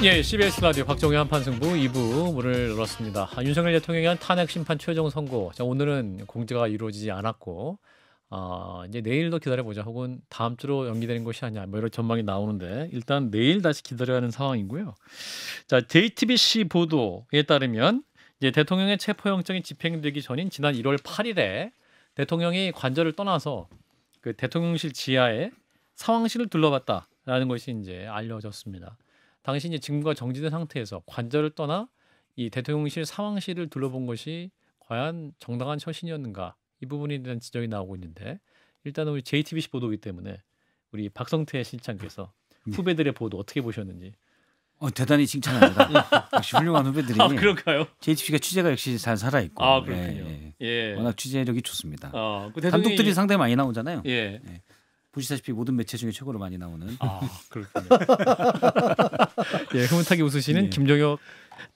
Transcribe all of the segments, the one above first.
예, CBS 라디오 박정희 한판승부 2부 문을 열었습니다. 윤석열 대통령에 한 탄핵 심판 최종 선고. 자, 오늘은 공개가 이루어지지 않았고 이제 내일도 기다려보자 혹은 다음 주로 연기되는 것이 아니냐 뭐 이런 전망이 나오는데 일단 내일 다시 기다려야 하는 상황이고요. 자, JTBC 보도에 따르면 이제 대통령의 체포영장이 집행되기 전인 지난 1월 8일에 대통령이 관저를 떠나서 그 대통령실 지하에 상황실을 둘러봤다라는 것이 이제 알려졌습니다. 당시 이제 증거가 정지된 상태에서 관저를 떠나 이 대통령실 상황실을 둘러본 것이 과연 정당한 처신이었는가 이 부분에 대한 지적이 나오고 있는데 일단은 우리 JTBC 보도이기 때문에 우리 박성태 실장께서 후배들의 보도 어떻게 보셨는지. 대단히 칭찬합니다. 역시 훌륭한 후배들이. 아, 그럴까요? JTBC가 취재가 역시 잘 살아 있고. 아, 그렇군요. 예. 워낙 취재력이 좋습니다. 그 감독들이 상당히 많이 나오잖아요. 예. 보시다시피 모든 매체 중에 최고로 많이 나오는. 아, 그렇군요. 예, 흐뭇하게 웃으시는 김종혁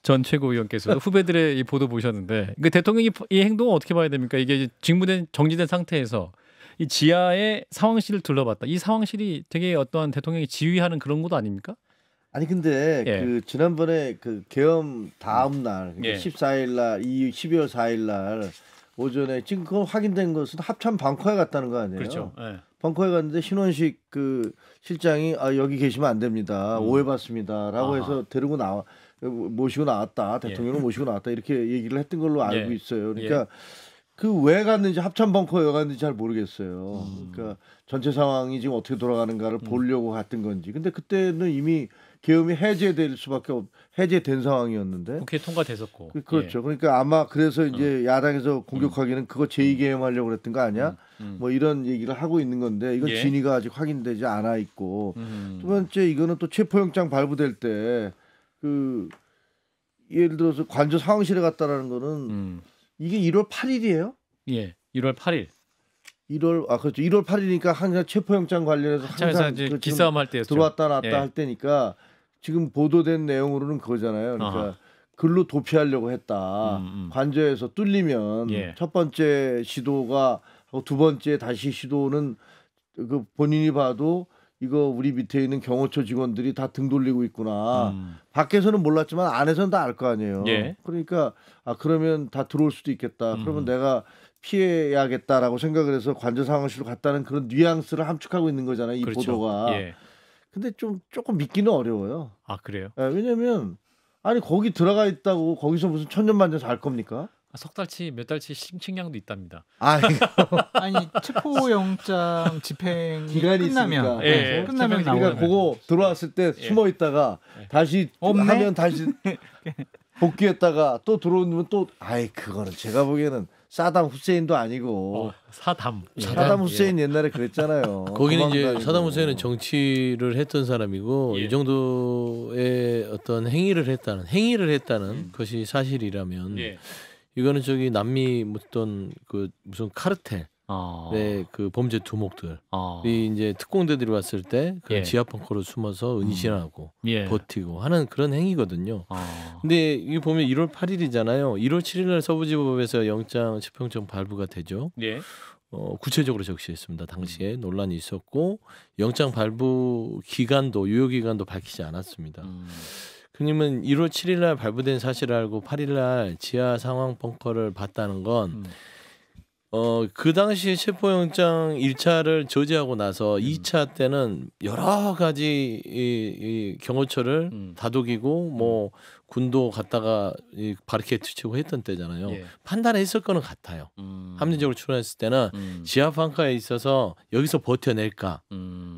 전 최고위원께서 후배들의 이 보도 보셨는데, 그 대통령이 이 행동을 어떻게 봐야 됩니까? 이게 직무된 정지된 상태에서 이 지하에 상황실을 둘러봤다. 이 상황실이 되게 어떠한 대통령이 지휘하는 그런 곳 아닙니까? 아니 근데 그 지난번에 그 계엄 다음 날 14일 날 12월 4일 날 오전에 지금 그건 확인된 것은 합참 벙커에 갔다는 거 아니에요? 그렇죠. 벙커에 갔는데 신원식 그 실장이 여기 계시면 안 됩니다. 오해받습니다라고 해서 데리고 모시고 나왔다. 대통령을 모시고 나왔다. 이렇게 얘기를 했던 걸로 알고 있어요. 그러니까 그 왜 갔는지 합참 벙커에 왜 갔는지 잘 모르겠어요. 그러니까 전체 상황이 지금 어떻게 돌아가는가를 보려고 갔던 건지. 근데 그때는 이미 계엄이 해제될 수밖에 해제된 상황이었는데 국회 통과됐었고. 그렇죠. 그러니까 아마 그래서 이제 야당에서 공격하기는 그거 제2계엄하려고 그랬던 거 아니야? 뭐 이런 얘기를 하고 있는 건데 이건 진위가 아직 확인되지 않아 있고 두 번째 이거는 또 체포영장 발부될 때 그 예를 들어서 관저 상황실에 갔다라는 거는 이게 1월 8일이에요? 예, 1월 8일. 1월 그렇죠. 1월 8일이니까 항상 체포영장 관련해서 항상 이제 기싸움 할 때였죠. 들어왔다 놨다 할 때니까 지금 보도된 내용으로는 그거잖아요. 그러니까 글로 도피하려고 했다. 관저에서 뚫리면 첫 번째 시도가 하고 두 번째 다시 시도는 그 본인이 봐도 이거 우리 밑에 있는 경호처 직원들이 다 등 돌리고 있구나. 밖에서는 몰랐지만 안에서는 다 알 거 아니에요. 그러니까 그러면 다 들어올 수도 있겠다. 그러면 내가 피해야겠다라고 생각을 해서 관저 상황실로 갔다는 그런 뉘앙스를 함축하고 있는 거잖아요. 이 보도가. 근데 조금 믿기는 어려워요. 아, 그래요? 왜냐면 아니 거기 들어가 있다고 거기서 무슨 천년만년 살 겁니까? 석 달치 몇 달치 심층량도 있답니다. 아니 체포영장 집행 기간이 끝나면 끝나면 그러니까 그거 들어왔을 때 숨어 있다가 다시 하면 다시 복귀했다가 또 들어오면 또 그거는 제가 보기에는 사담 후세인도 아니고 사담 후세인 옛날에 그랬잖아요. 거기는 이제 사담 후세인은 정치를 했던 사람이고 이 정도의 어떤 행위를 했다는 것이 사실이라면 이거는 저기 남미 무슨 카르텔 그 범죄 두목들이 이제 특공대들이 왔을 때 그 지하 벙커로 숨어서 은신하고 버티고 하는 그런 행위거든요. 근데 이 보면 1월 8일이잖아요. 1월 7일 날 서부지법에서 영장 체포영장 발부가 되죠. 구체적으로 적시했습니다. 당시에 논란이 있었고 영장 발부 기간도 유효 기간도 밝히지 않았습니다. 그러면 1월 7일 날 발부된 사실을 알고 8일 날 지하 상황 벙커를 봤다는 건 그 당시에 체포영장 1차를 저지하고 나서 2차 때는 여러 가지 이 경호처를 다독이고 뭐 군도 갔다가 이 바리케이트 치고 했던 때잖아요. 판단했을 거는 같아요. 합리적으로 추론했을 때는 지하 벙커에 있어서 여기서 버텨낼까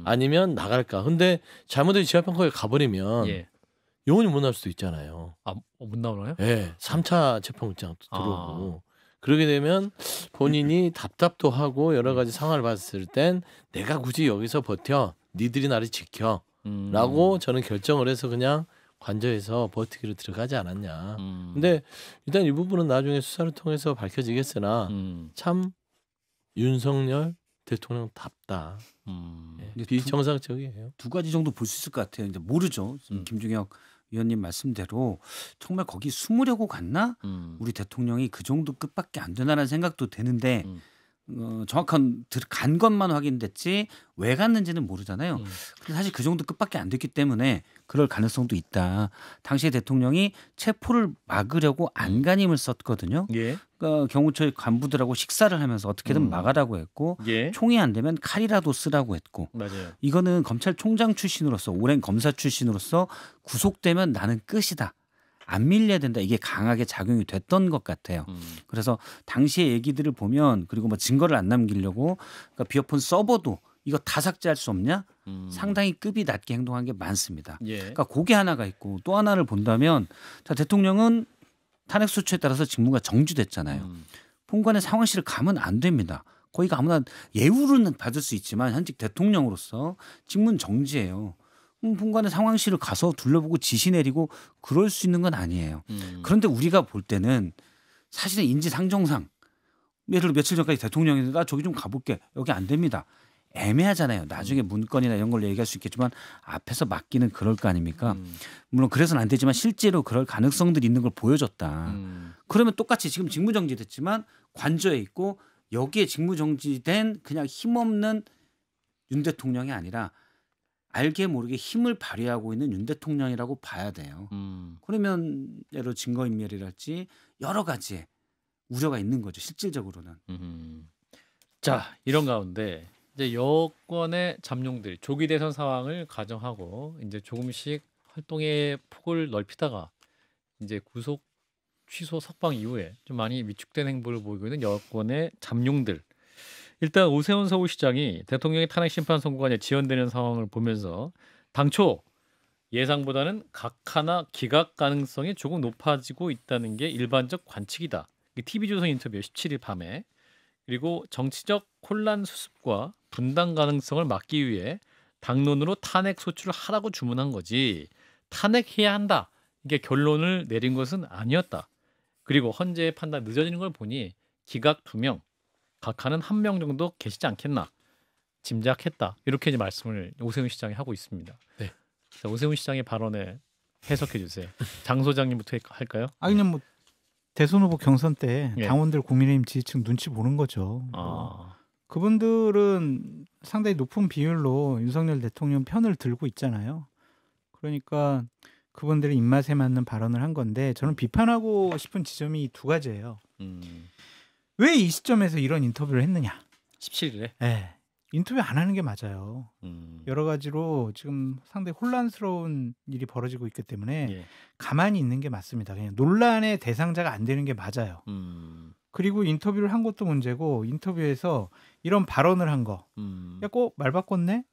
아니면 나갈까. 근데 잘못해서 지하 벙커에 가버리면 영원히 못 나올 수도 있잖아요. 못 나오나요? 네, 3차 체포영장 들어오고. 그러게 되면 본인이 답답도 하고 여러 가지 상황을 봤을 땐 내가 굳이 여기서 버텨 니들이 나를 지켜 라고 저는 결정을 해서 그냥 관저에서 버티기로 들어가지 않았냐. 근데 일단 이 부분은 나중에 수사를 통해서 밝혀지겠으나 참 윤석열 대통령답다. 비정상적이에요. 두 가지 정도 볼 수 있을 것 같아요. 이제 모르죠. 김종혁 위원님 말씀대로 정말 거기 숨으려고 갔나? 우리 대통령이 그 정도 끝밖에 안 되나라는 생각도 되는데 정확한 간 것만 확인됐지 왜 갔는지는 모르잖아요. 근데 사실 그 정도 끝밖에 안 됐기 때문에 그럴 가능성도 있다. 당시 대통령이 체포를 막으려고 안간힘을 썼거든요. 예. 그러니까 경호처의 간부들하고 식사를 하면서 어떻게든 막아라고 했고 예. 총이 안 되면 칼이라도 쓰라고 했고 맞아요. 이거는 검찰총장 출신으로서 오랜 검사 출신으로서 구속되면 나는 끝이다. 안 밀려야 된다. 이게 강하게 작용이 됐던 것 같아요. 그래서 당시의 얘기들을 보면 그리고 뭐 증거를 안 남기려고 그러니까 비어폰 서버도 이거 다 삭제할 수 없냐? 상당히 급이 낮게 행동한 게 많습니다. 예. 그러니까 그게 하나가 있고 또 하나를 본다면 자 대통령은 탄핵 소추에 따라서 직무가 정지됐잖아요. 본관의 상황실을 가면 안 됩니다. 거기가 아무나 예우는 받을 수 있지만 현직 대통령으로서 직무는 정지예요. 본관의 상황실을 가서 둘러보고 지시 내리고 그럴 수 있는 건 아니에요. 그런데 우리가 볼 때는 사실은 인지상정상 예를 들어 며칠 전까지 대통령이 나 저기 좀 가볼게. 여기 안 됩니다. 애매하잖아요. 나중에 문건이나 이런 걸로 얘기할 수 있겠지만 앞에서 맡기는 그럴 거 아닙니까? 물론 그래서는 안 되지만 실제로 그럴 가능성들이 있는 걸 보여줬다. 그러면 똑같이 지금 직무정지됐지만 관저에 있고 여기에 직무정지된 그냥 힘없는 윤 대통령이 아니라 알게 모르게 힘을 발휘하고 있는 윤 대통령이라고 봐야 돼요. 그러면 예를 들어 증거인멸이랄지 여러 가지의 우려가 있는 거죠. 실질적으로는. 자, 이런 가운데 이제 여권의 잠룡들이 조기 대선 상황을 가정하고 이제 조금씩 활동의 폭을 넓히다가 이제 구속 취소 석방 이후에 좀 많이 위축된 행보를 보이고 있는 여권의 잠룡들. 일단 오세훈 서울시장이 대통령의 탄핵 심판 선고가 이제 지연되는 상황을 보면서 당초 예상보다는 각하나 기각 가능성이 조금 높아지고 있다는 게 일반적 관측이다. TV조선 인터뷰 17일 밤에. 그리고 정치적 혼란 수습과 분당 가능성을 막기 위해 당론으로 탄핵 소추를 하라고 주문한 거지 탄핵해야 한다. 이게 결론을 내린 것은 아니었다. 그리고 헌재의 판단 늦어지는 걸 보니 기각 2명, 각하는 1명 정도 계시지 않겠나 짐작했다. 이렇게 이제 말씀을 오세훈 시장이 하고 있습니다. 네. 자, 오세훈 시장의 발언에 해석해 주세요. 장 소장님부터 할까요? 아 그냥 뭐 대선 후보 경선 때 예. 당원들 국민의힘 지지층 눈치 보는 거죠. 그분들은 상당히 높은 비율로 윤석열 대통령 편을 들고 있잖아요. 그러니까 그분들의 입맛에 맞는 발언을 한 건데 저는 비판하고 싶은 지점이 두 가지예요. 왜 이 시점에서 이런 인터뷰를 했느냐? 17일에? 네. 인터뷰 안 하는 게 맞아요. 여러 가지로 지금 상당히 혼란스러운 일이 벌어지고 있기 때문에 예. 가만히 있는 게 맞습니다. 그냥 논란의 대상자가 안 되는 게 맞아요. 그리고 인터뷰를 한 것도 문제고 인터뷰에서 이런 발언을 한 거. 야, 꼭 말 바꿨네?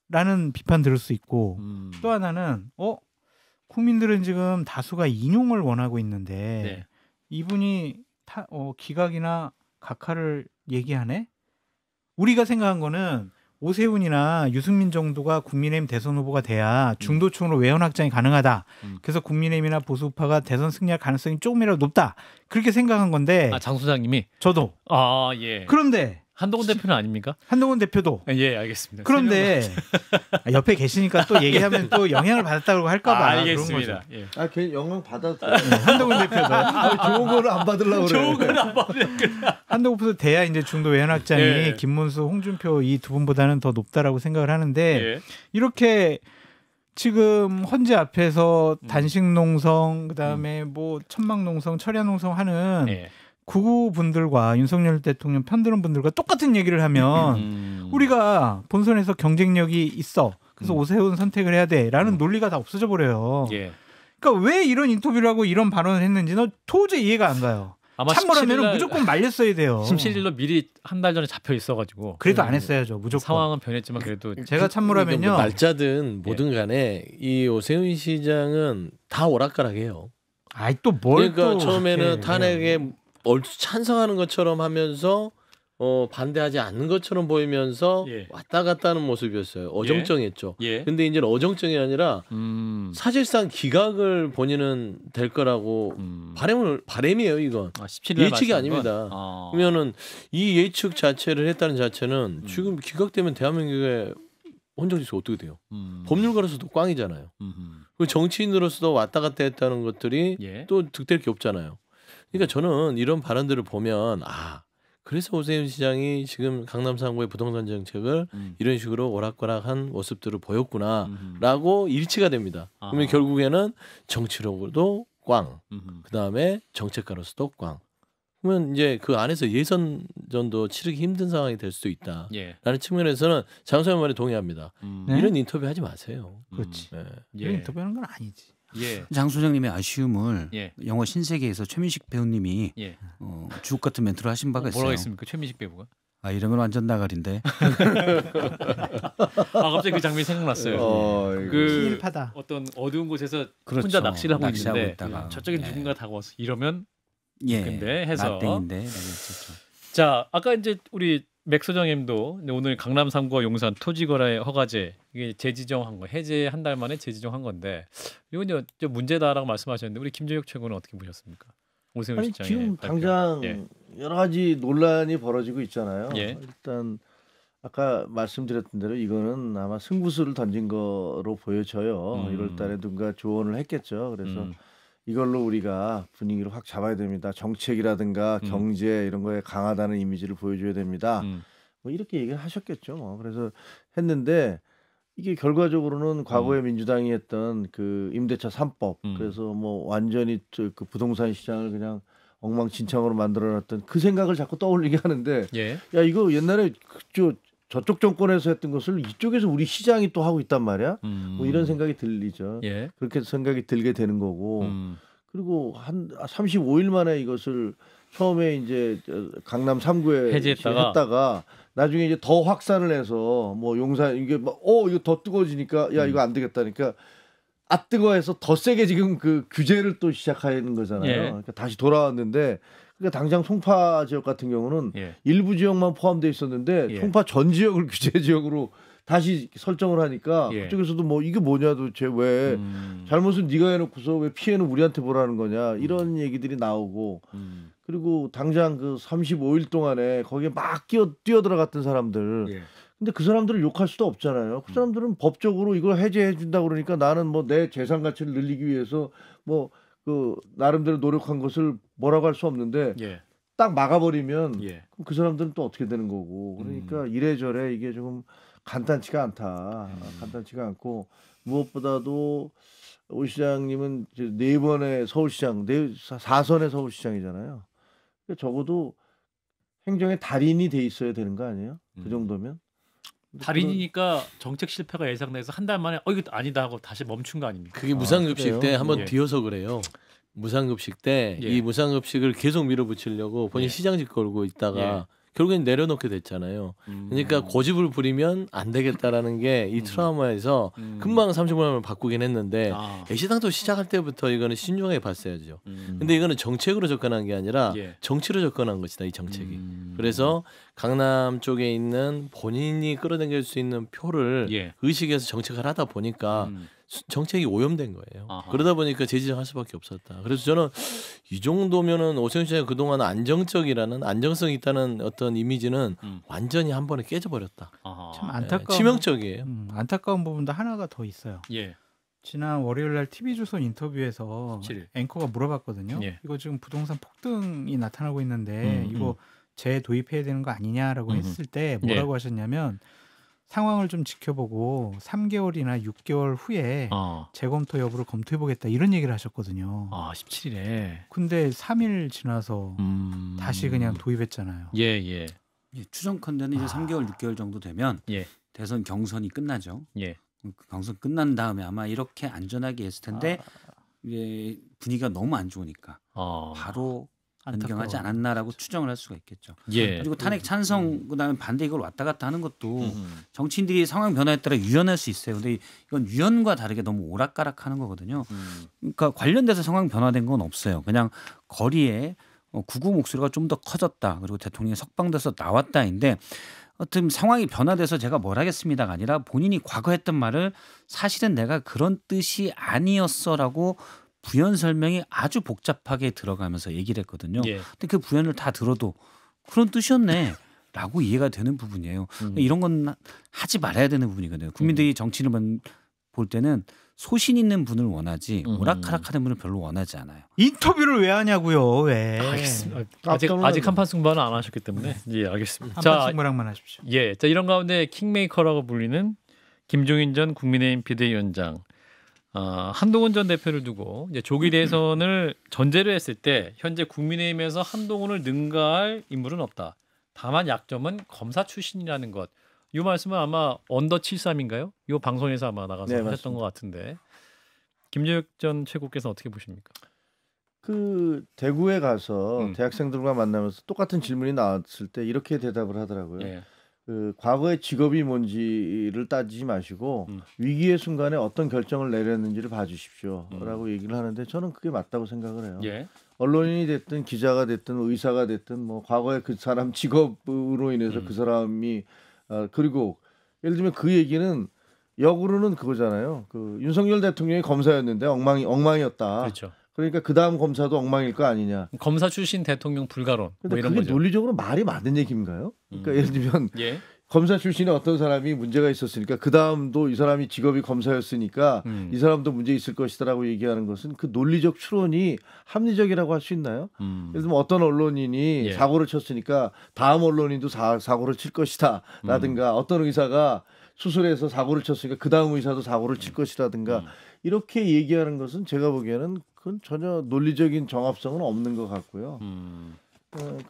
라는 비판 들을 수 있고 또 하나는 국민들은 지금 다수가 인용을 원하고 있는데 네. 이분이 기각이나 각하를 얘기하네? 우리가 생각한 거는 오세훈이나 유승민 정도가 국민의힘 대선 후보가 돼야 중도층으로 외연 확장이 가능하다. 그래서 국민의힘이나 보수파가 대선 승리할 가능성이 조금이라도 높다. 그렇게 생각한 건데 장 소장님이 저도. 예. 그런데 한동훈 대표는 아닙니까? 한동훈 대표도. 예, 알겠습니다. 그런데 옆에 계시니까 또 얘기하면 또 영향을 받았다고 할까봐 알겠습니다. 그런 거죠. 괜히 영향 받아도 돼요. 한동훈 대표도 좋은 거는 안 받으려고 그래. 좋은 건 안 받으려고 그래. 한동훈 대표 돼야 이제 중도 외연 확장이 예. 김문수, 홍준표 이 두 분보다는 더 높다라고 생각을 하는데 예. 이렇게 지금 헌재 앞에서 단식 농성 그다음에 뭐 천막 농성, 철야 농성 하는 예. 구구 분들과 윤석열 대통령 편드는 분들과 똑같은 얘기를 하면 우리가 본선에서 경쟁력이 있어. 그래서 오세훈 선택을 해야 돼라는 논리가 다 없어져 버려요. 예. 그러니까 왜 이런 인터뷰를 하고 이런 발언을 했는지는 도저히 이해가 안 가요. 아마 참모라면 무조건 말렸어야 돼요. 17일로 미리 한 달 전에 잡혀 있어가지고 그래도 안 했어야죠. 무조건. 상황은 변했지만 그래도 제가 참모라면요. 뭐 날짜든 뭐든 간에 이 오세훈 시장은 다 오락가락해요. 아이 또 뭘 그러니까 또 처음에는 탄핵에 얼추 찬성하는 것처럼 하면서 반대하지 않는 것처럼 보이면서 예. 왔다 갔다 하는 모습이었어요. 어정쩡했죠. 예. 근데 이제는 어정쩡이 아니라 사실상 기각을 본인은 될 거라고 바람이에요, 이건. 17일 예측이 아닙니다. 그러면은 이 예측 자체를 했다는 자체는 지금 기각되면 대한민국의 헌정질서 어떻게 돼요? 법률가로서도 꽝이잖아요. 그 정치인으로서도 왔다 갔다 했다는 것들이 예. 또 득될 게 없잖아요. 그러니까 저는 이런 발언들을 보면 그래서 오세훈 시장이 지금 강남 3구의 부동산 정책을 이런 식으로 오락가락한 모습들을 보였구나라고 일치가 됩니다. 그러면 결국에는 정치력으로도 꽝, 그 다음에 정책가로서도 꽝. 그러면 이제 그 안에서 예선전도 치르기 힘든 상황이 될 수도 있다라는 예. 측면에서는 장소영 말에 동의합니다. 네? 이런 인터뷰 하지 마세요. 그렇지. 네. 예. 이런 인터뷰하는 건 아니지. 예. 장 소장님의 아쉬움을 예. 영화 신세계에서 최민식 배우님이 예. 주옥 같은 멘트를 하신 바가 있어요. 뭐라고 했습니까? 최민식 배우가? 아 이러면 완전 나가린데. 아 갑자기 그 장면이 생각났어요. 그 친일파다. 어떤 어두운 곳에서 그렇죠. 혼자 낚시를 하고 낚시하고 있는데 있다가. 저쪽에 예. 누군가 다가와서 이러면 예. 근데 해서 나땡인데. 자 아까 이제 우리 맥 소장님도 오늘 강남 3구와 용산 토지 거래 허가제 이게 재지정한 거 해제 한 달 만에 재지정한 건데 이건 이제 문제다라고 말씀하셨는데 우리 김재욱 최고는 어떻게 보셨습니까? 오세훈 아니, 시장의 지금 발표. 당장 예. 여러 가지 논란이 벌어지고 있잖아요. 예. 일단 아까 말씀드렸던 대로 이거는 아마 승부수를 던진 거로 보여져요. 1월 달에 누군가 조언을 했겠죠. 그래서 이걸로 우리가 분위기를 확 잡아야 됩니다. 정책이라든가 경제 이런 거에 강하다는 이미지를 보여줘야 됩니다. 뭐 이렇게 얘기를 하셨겠죠. 뭐. 그래서 했는데 이게 결과적으로는 과거에 민주당이 했던 그 임대차 3법 그래서 뭐 완전히 그 부동산 시장을 그냥 엉망진창으로 만들어놨던 그 생각을 자꾸 떠올리게 하는데 예. 야 이거 옛날에 저쪽 정권에서 했던 것을 이쪽에서 우리 시장이 또 하고 있단 말이야. 뭐 이런 생각이 들리죠. 예. 그렇게 생각이 들게 되는 거고 그리고 한 35일 만에 이것을 처음에 이제 강남 3구에 했다가 나중에 이제 더 확산을 해서 뭐 용산 이게 막 이거 더 뜨거워지니까 야 이거 안 되겠다니까 뜨거워해서 더 세게 지금 그 규제를 또 시작하는 거잖아요. 예. 그러니까 다시 돌아왔는데 그러니까 당장 송파 지역 같은 경우는 예. 일부 지역만 포함되어 있었는데 예. 송파 전 지역을 규제 지역으로 다시 설정을 하니까 예. 그쪽에서도 뭐 이게 뭐냐 도대체 왜 잘못은 네가 해놓고서 왜 피해는 우리한테 보라는 거냐 이런 얘기들이 나오고 그리고 당장 그 35일 동안에 거기에 막 뛰어들어갔던 사람들 예. 근데 그 사람들을 욕할 수도 없잖아요. 그 사람들은 법적으로 이걸 해제해 준다 그러니까 나는 뭐 내 재산 가치를 늘리기 위해서 뭐 그 나름대로 노력한 것을 뭐라고 할 수 없는데 예. 딱 막아버리면 예. 그럼 그 사람들은 또 어떻게 되는 거고 그러니까 이래저래 이게 조금 간단치가 않다. 간단치가 않고 무엇보다도 오 시장님은 이제 4번의 서울시장, 4선의 서울시장이잖아요. 그러니까 적어도 행정의 달인이 돼 있어야 되는 거 아니에요? 그 정도면? 달인이니까 정책 실패가 예상돼서 한 달 만에 이거 아니다 하고 다시 멈춘 거 아닙니까? 그게 무상급식 그래요? 때 한번 예. 뒤어서 그래요. 무상급식 때 예. 이 무상급식을 계속 밀어붙이려고 본인 예. 시장직 걸고 있다가 예. 결국엔 내려놓게 됐잖아요. 그러니까 고집을 부리면 안 되겠다라는 게 이 트라우마에서 금방 30분을 바꾸긴 했는데 애시당초 시작할 때부터 이거는 신중하게 봤어야죠. 근데 이거는 정책으로 접근한 게 아니라 예. 정치로 접근한 것이다, 이 정책이. 그래서 강남 쪽에 있는 본인이 끌어당길 수 있는 표를 예. 의식해서 정책을 하다 보니까 정책이 오염된 거예요. 아하. 그러다 보니까 재지정할 수밖에 없었다. 그래서 저는 이 정도면은 오세훈 씨가 그동안 안정적이라는 안정성 있다는 어떤 이미지는 완전히 한 번에 깨져버렸다. 아하. 참 안타까운 치명적이에요. 안타까운 부분도 하나가 더 있어요. 예. 지난 월요일 날 TV조선 인터뷰에서 17일. 앵커가 물어봤거든요. 예. 이거 지금 부동산 폭등이 나타나고 있는데 이거 재도입해야 되는 거 아니냐라고 했을 때 뭐라고 하셨냐면 상황을 좀 지켜보고 3개월이나 6개월 후에 재검토 여부를 검토해보겠다 이런 얘기를 하셨거든요. 17일에. 근데 3일 지나서 다시 그냥 도입했잖아요. 예, 예. 추정컨대는 이제 3개월, 6개월 정도 되면 예. 대선 경선이 끝나죠. 예. 경선 끝난 다음에 아마 이렇게 안전하게 했을 텐데 이게 분위기가 너무 안 좋으니까 바로 변경하지 않았나라고 추정을 할 수가 있겠죠. 예. 그리고 탄핵 찬성 그다음에 반대 이걸 왔다 갔다 하는 것도 정치인들이 상황 변화에 따라 유연할 수 있어요. 근데 이건 유연과 다르게 너무 오락가락하는 거거든요. 그러니까 관련돼서 상황 변화된 건 없어요. 그냥 거리에 구구 목소리가 좀 더 커졌다. 그리고 대통령이 석방돼서 나왔다인데 어떤 상황이 변화돼서 제가 뭘 하겠습니다가 아니라 본인이 과거 했던 말을 사실은 내가 그런 뜻이 아니었어라고 부연 설명이 아주 복잡하게 들어가면서 얘기를 했거든요. 예. 근데 그 부연을 다 들어도 그런 뜻이었네라고 이해가 되는 부분이에요. 이런 건 하지 말아야 되는 부분이거든요. 국민들이 정치를 볼 때는 소신 있는 분을 원하지 오락가락하는 분을 별로 원하지 않아요. 인터뷰를 왜 하냐고요? 왜? 알겠습니다. 아직 한판 승부는 안 하셨기 때문에 예, 알겠습니다. 한판 승부랑만 하십시오. 예, 자 이런 가운데 킹메이커라고 불리는 김종인 전 국민의힘 비대위원장, 한동훈 전 대표를 두고 이제 조기 대선을 전제로 했을 때 현재 국민의힘에서 한동훈을 능가할 인물은 없다. 다만 약점은 검사 출신이라는 것. 이 말씀은 아마 언더 73인가요? 이 방송에서 아마 나가서 네, 했던 맞습니다. 것 같은데 김재욱 전 최고께서는 어떻게 보십니까? 그 대구에 가서 대학생들과 만나면서 똑같은 질문이 나왔을 때 이렇게 대답을 하더라고요. 예. 그 과거의 직업이 뭔지를 따지지 마시고 위기의 순간에 어떤 결정을 내렸는지를 봐주십시오라고 얘기를 하는데 저는 그게 맞다고 생각을 해요. 예. 언론인이 됐든 기자가 됐든 의사가 됐든 뭐 과거에 그 사람 직업으로 인해서 그 사람이 그리고 예를 들면 그 얘기는 역으로는 그거잖아요. 그 윤석열 대통령이 검사였는데 엉망이었다. 그렇죠. 그러니까 그 다음 검사도 엉망일 거 아니냐. 검사 출신 대통령 불가론. 근데 뭐 이런 그게 거죠. 논리적으로 말이 맞는 얘기인가요? 그러니까 예를 들면 예. 검사 출신의 어떤 사람이 문제가 있었으니까 그 다음도 이 사람이 직업이 검사였으니까 이 사람도 문제 있을 것이다라고 얘기하는 것은 그 논리적 추론이 합리적이라고 할 수 있나요? 예를 들면 어떤 언론인이 예. 사고를 쳤으니까 다음 언론인도 사고를 칠 것이다라든가 어떤 의사가 수술해서 사고를 쳤으니까 그 다음 의사도 사고를 칠 것이라든가 이렇게 얘기하는 것은 제가 보기에는 그건 전혀 논리적인 정합성은 없는 것 같고요.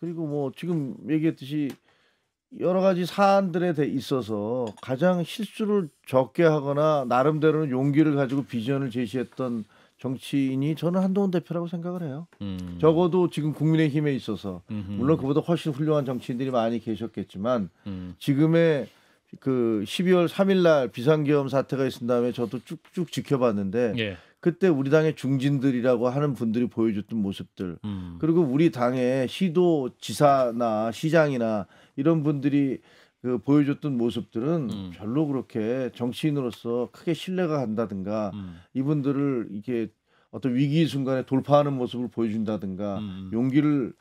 그리고 뭐 지금 얘기했듯이 여러 가지 사안들에 있어서 가장 실수를 적게 하거나 나름대로는 용기를 가지고 비전을 제시했던 정치인이 저는 한동훈 대표라고 생각을 해요. 적어도 지금 국민의힘에 있어서 물론 그보다 훨씬 훌륭한 정치인들이 많이 계셨겠지만 지금의 그 12월 3일 날 비상계엄 사태가 있은 다음에 저도 쭉쭉 지켜봤는데 예. 그때 우리 당의 중진들이라고 하는 분들이 보여줬던 모습들 그리고 우리 당의 시도지사나 시장이나 이런 분들이 그 보여줬던 모습들은 별로 그렇게 정치인으로서 크게 신뢰가 간다든가 이분들을 이게 어떤 위기 순간에 돌파하는 모습을 보여준다든가 용기를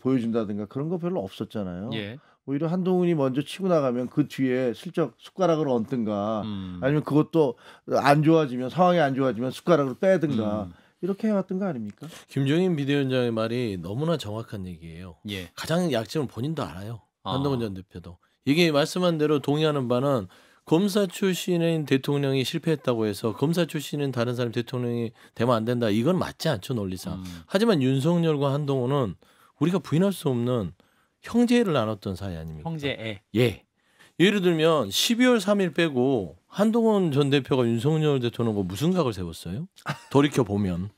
보여준다든가 그런 거 별로 없었잖아요. 예. 오히려 한동훈이 먼저 치고 나가면 그 뒤에 슬쩍 숟가락을 얹든가 아니면 그것도 안 좋아지면 상황이 안 좋아지면 숟가락을 빼든가 이렇게 해왔던 거 아닙니까? 김종인 비대위원장의 말이 너무나 정확한 얘기예요. 예. 가장 약점을 본인도 알아요. 한동훈 전 대표도. 이게 말씀한 대로 동의하는 바는 검사 출신인 대통령이 실패했다고 해서 검사 출신인 다른 사람 대통령이 되면 안 된다. 이건 맞지 않죠, 논리상. 하지만 윤석열과 한동훈은 우리가 부인할 수 없는 형제를 나눴던 사이 아닙니까? 형제애. 예. 예를 들면 12월 3일 빼고 한동훈 전 대표가 윤석열 대통령과 무슨 각을 세웠어요? 돌이켜 보면.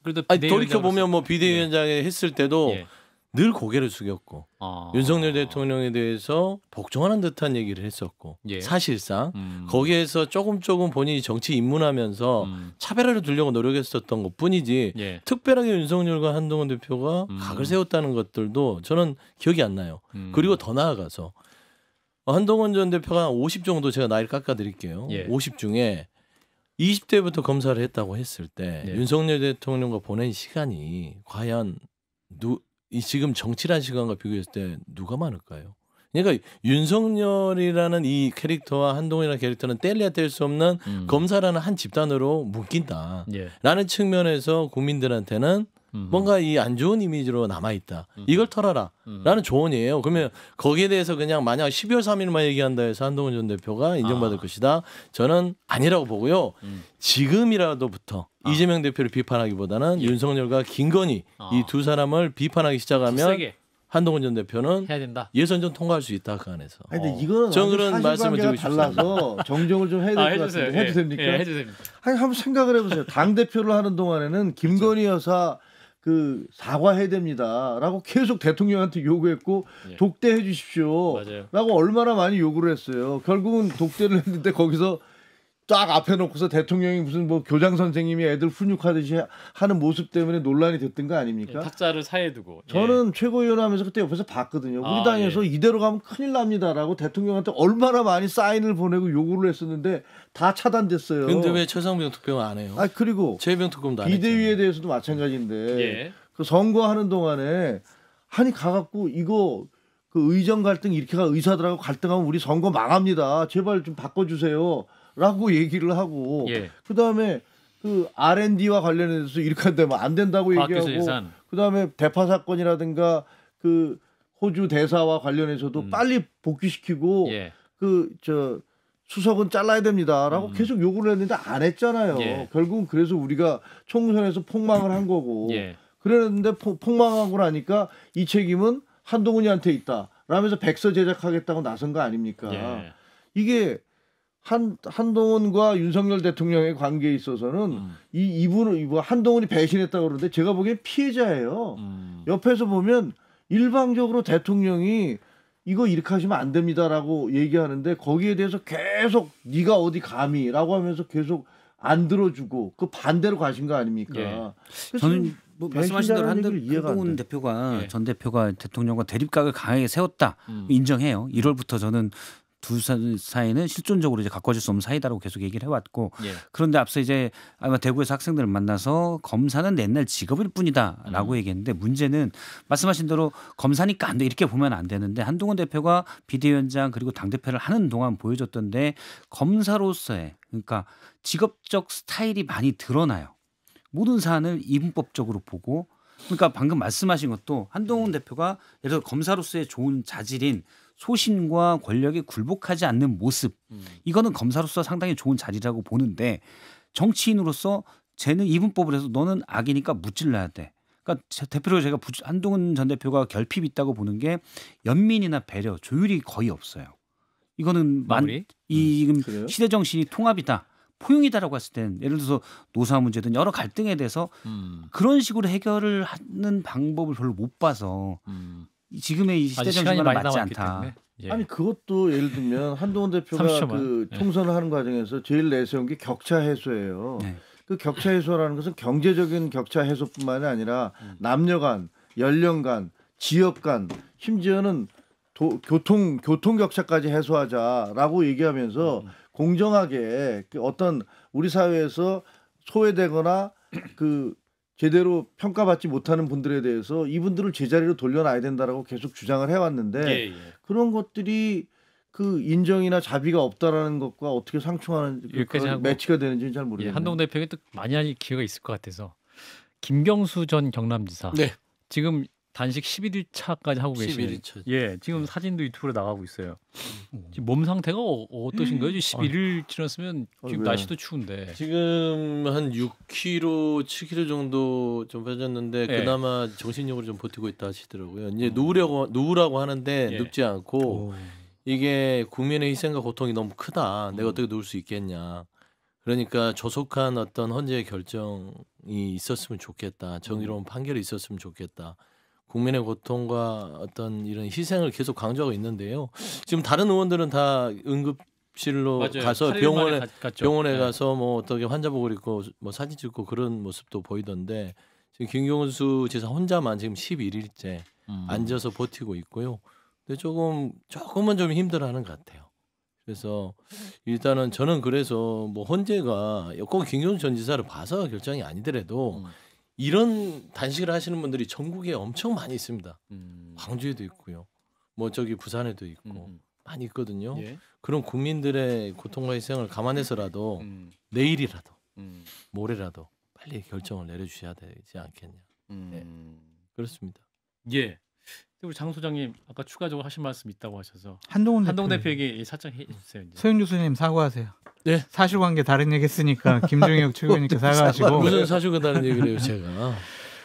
그래도 돌이켜 보면 뭐 비대위원장에 했을 때도 예. 늘 고개를 숙였고 윤석열 대통령에 대해서 복종하는 듯한 얘기를 했었고 예. 사실상 거기에서 조금 본인이 정치 입문하면서 차별화를 두려고 노력했었던 것뿐이지 예. 특별하게 윤석열과 한동훈 대표가 각을 세웠다는 것들도 저는 기억이 안 나요. 그리고 더 나아가서 한동훈 전 대표가 50 정도 제가 나이를 깎아드릴게요. 예. 50 중에 20대부터 검사를 했다고 했을 때 예. 윤석열 대통령과 보낸 시간이 과연 이 지금 정치란 시간과 비교했을 때 누가 많을까요? 그러니까 윤석열이라는 이 캐릭터와 한동훈이라는 캐릭터는 뗄래야 뗄 수 없는 검사라는 한 집단으로 묶인다. 예. 라는 측면에서 국민들한테는 뭔가 이 안 좋은 이미지로 남아있다. 이걸 털어라. 라는 조언이에요. 그러면 거기에 대해서 그냥 만약 12월 3일만 얘기한다 해서 한동훈 전 대표가 인정받을 것이다. 저는 아니라고 보고요. 지금이라도부터 이재명 대표를 비판하기보다는 윤석열과 김건희 이 두 사람을 비판하기 시작하면 세게 한동훈 전 대표는 해야 된다. 예선전 통과할 수 있다 그 안에서. 아니, 근데 이거는 저 그런 말씀을 사실관계가 드리고 달라서 정정을 좀 해야 될 것 같은데 해도 됩니까? 예, 해도 됩니다. 아니 한번 생각을 해보세요. 당 대표를 하는 동안에는 김건희 여사 그 사과해야 됩니다라고 계속 대통령한테 요구했고 예. 독대해 주십시오라고 맞아요. 얼마나 많이 요구를 했어요. 결국은 독대를 했는데 거기서 딱 앞에 놓고서 대통령이 무슨 뭐 교장 선생님이 애들 훈육하듯이 하는 모습 때문에 논란이 됐던 거 아닙니까? 탁자를 사이에 두고. 저는 최고위원 하면서 그때 옆에서 봤거든요. 우리 당에서 이대로 가면 큰일 납니다라고 대통령한테 얼마나 많이 사인을 보내고 요구를 했었는데 다 차단됐어요. 근데 왜 최상병 특검 안 해요? 그리고 최병 특검도 안 했잖아요. 비대위에 대해서도 마찬가지인데 예. 그 선거하는 동안에 가갖고 이거 그 의정 갈등 이렇게 의사들하고 갈등하면 우리 선거 망합니다. 제발 좀 바꿔주세요. 라고 얘기를 하고 그다음에 그 R&D와 관련해서 이렇게 한다면 안 된다고 얘기하고 그다음에 대파 사건이라든가 그 호주 대사와 관련해서도 빨리 복귀시키고 그 저 수석은 잘라야 됩니다라고 계속 요구를 했는데 안 했잖아요. 결국은 그래서 우리가 총선에서 폭망을 한 거고 그랬는데 폭망하고 나니까 이 책임은 한동훈이한테 있다 라면서 백서 제작하겠다고 나선 거 아닙니까? 이게 한동훈과 윤석열 대통령의 관계에 있어서는 이분 한동훈이 배신했다고 그러는데 제가 보기엔 피해자예요. 옆에서 보면 일방적으로 대통령이 이거 이렇게 하시면 안 됩니다라고 얘기하는데 거기에 대해서 계속 네가 어디 감히라고 하면서 계속 안 들어주고 그 반대로 가신 거 아닙니까? 저는 뭐 말씀하신 대로 한동훈 대표가 전 대표가 대통령과 대립각을 강하게 세웠다 인정해요. 1월부터 저는 두 사이는 실존적으로 이제 가꿔질 수 없는 사이다라고 계속 얘기를 해왔고 그런데 앞서 이제 아마 대구에서 학생들을 만나서 검사는 옛날 직업일 뿐이다라고 얘기했는데 문제는 말씀하신 대로 검사니까 안 돼 이렇게 보면 안 되는데 한동훈 대표가 비대위원장 그리고 당대표를 하는 동안 보여줬던데 검사로서의 그러니까 직업적 스타일이 많이 드러나요. 모든 사안을 이분법적으로 보고 그러니까 방금 말씀하신 것도 한동훈 대표가 예를 들어 검사로서의 좋은 자질인 소신과 권력에 굴복하지 않는 모습 이거는 검사로서 상당히 좋은 자리라고 보는데 정치인으로서 쟤는 이분법을 해서 너는 악이니까 무찔러야 돼. 그러니까 대표로 제가 한동훈 전 대표가 결핍이 있다고 보는 게 연민이나 배려, 조율이 거의 없어요. 이거는 지금 시대 정신이 통합이다. 포용이다라고 했을 땐 예를 들어서 노사 문제든 여러 갈등에 대해서 그런 식으로 해결을 하는 방법을 별로 못 봐서 지금의 이 시대 정신과는 맞지 않다. 아니 그것도 예를 들면 한동훈 대표가 그 총선을 하는 과정에서 제일 내세운 게 격차 해소예요. 그 격차 해소라는 것은 경제적인 격차 해소뿐만이 아니라 남녀 간, 연령 간, 지역 간 심지어는 교통 격차까지 해소하자라고 얘기하면서 공정하게 어떤 우리 사회에서 소외되거나 그 제대로 평가받지 못하는 분들에 대해서 이분들을 제자리로 돌려놔야 된다라고 계속 주장을 해왔는데 그런 것들이 그 인정이나 자비가 없다라는 것과 어떻게 상충하는 매치가 되는지는 잘 모르겠네요. 한동훈 대표에게 또 많이 할 기회가 있을 것 같아서 김경수 전 경남지사 지금 단식 11일차까지 하고 계시는 지금 사진도 유튜브로 나가고 있어요. 지금 몸 상태가 어떠신 거예요? 11일 지났으면 지금 날씨도 추운데 지금 한 6kg, 7kg 정도 좀 빠졌는데 그나마 정신력으로 좀 버티고 있다 하시더라고요. 이제 누우라고 하는데 눕지 않고 이게 국민의 희생과 고통이 너무 크다. 내가 어떻게 누울 수 있겠냐. 그러니까 조속한 어떤 헌재의 결정이 있었으면 좋겠다. 정의로운 판결이 있었으면 좋겠다. 국민의 고통과 어떤 이런 희생을 계속 강조하고 있는데요. 지금 다른 의원들은 다 응급실로 가서 병원에 가서 뭐 어떻게 환자 보고 있고 뭐 사진 찍고 그런 모습도 보이던데 지금 김경수 지사 혼자만 지금 11일째 앉아서 버티고 있고요. 근데 조금은 좀 힘들어하는 것 같아요. 그래서 일단은 저는 그래서 뭐 헌재가 꼭 김경수 전 지사를 봐서 결정이 아니더라도 이런 단식을 하시는 분들이 전국에 엄청 많이 있습니다. 광주에도 있고요. 뭐 저기 부산에도 있고 많이 있거든요. 그런 국민들의 고통과 희생을 감안해서라도 내일이라도 모레라도 빨리 결정을 내려주셔야 되지 않겠냐. 그렇습니다. 우리 장 소장님 아까 추가적으로 하신 말씀 있다고 하셔서 한동훈 대표에게 살짝 해주세요. 서영 교수님 사과하세요. 네. 사실관계 다른 얘기 했으니까 김종혁 최고위원님께 사과하시고. 무슨 사실과 다른 얘기를 해요 제가.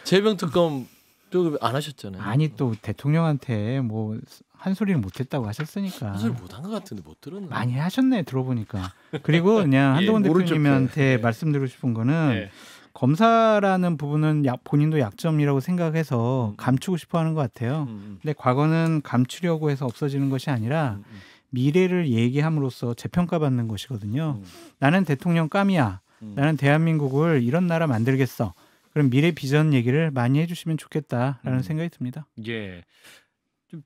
재병특검 또 안 하셨잖아요. 아니 또 대통령한테 뭐 한 소리는 못했다고 하셨으니까. 한 소리 못한 것 같은데 못 들었나? 많이 하셨네 들어보니까. 그리고 그냥 한동훈 대표님한테 말씀드리고 싶은 거는 검사라는 부분은 본인도 약점이라고 생각해서 감추고 싶어하는 것 같아요. 근데 과거는 감추려고 해서 없어지는 것이 아니라 미래를 얘기함으로써 재평가받는 것이거든요. 나는 대통령 깜이야. 나는 대한민국을 이런 나라 만들겠어. 그럼 미래 비전 얘기를 많이 해주시면 좋겠다라는 생각이 듭니다. 좀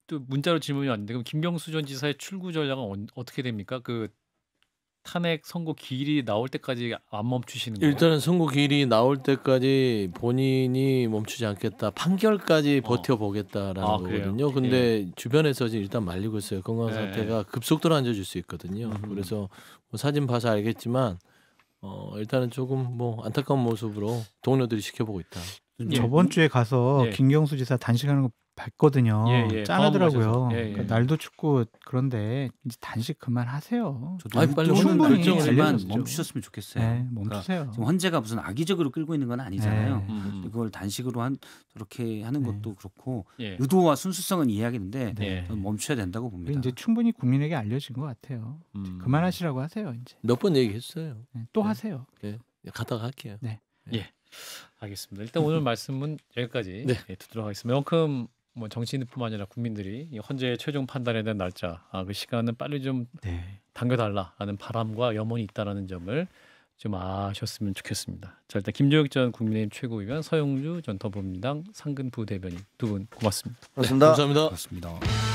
또 문자로 질문이 왔는데 그럼 김경수 전 지사의 출구 전략은 어떻게 됩니까? 그 탄핵 선고 기일이 나올 때까지 안 멈추시는 거예요? 일단은 선고 기일이 나올 때까지 본인이 멈추지 않겠다. 판결까지 버텨보겠다라는 거거든요. 근데 주변에서 지금 일단 말리고 있어요. 건강 상태가 급속도로 안 좋아질 수 있거든요. 그래서 뭐 사진 봐서 알겠지만 일단은 조금 뭐 안타까운 모습으로 동료들이 지켜보고 있다. 저번 주에 가서 김경수 지사 단식하는 거 봤거든요. 짠하더라고요. 그러니까 날도 춥고 그런데 이제 단식 그만하세요. 저도 빨리 충분히 결정을 멈추셨으면 좋겠어요. 네, 멈추세요. 그러니까 지금 헌재가 무슨 악의적으로 끌고 있는 건 아니잖아요. 그걸 단식으로 저렇게 하는 것도 그렇고 의도와 순수성은 이해하겠는데 멈춰야 된다고 봅니다. 이제 충분히 국민에게 알려진 것 같아요. 그만하시라고 하세요. 이제 몇 번 얘기했어요. 또 하세요. 갔다가 할게요. 알겠습니다. 일단 오늘 말씀은 여기까지 듣도록 하겠습니다. 이만큼 뭐 정치인뿐만 아니라 국민들이 이 헌재의 최종 판단에 대한 날짜, 그 시간은 빨리 좀 당겨달라라는 바람과 염원이 있다라는 점을 좀 아셨으면 좋겠습니다. 자, 일단 김조혁 전 국민의힘 최고위원, 서영주 전 더불어민주당 상근 부대변인 두 분 고맙습니다. 고맙습니다. 감사합니다. 고맙습니다.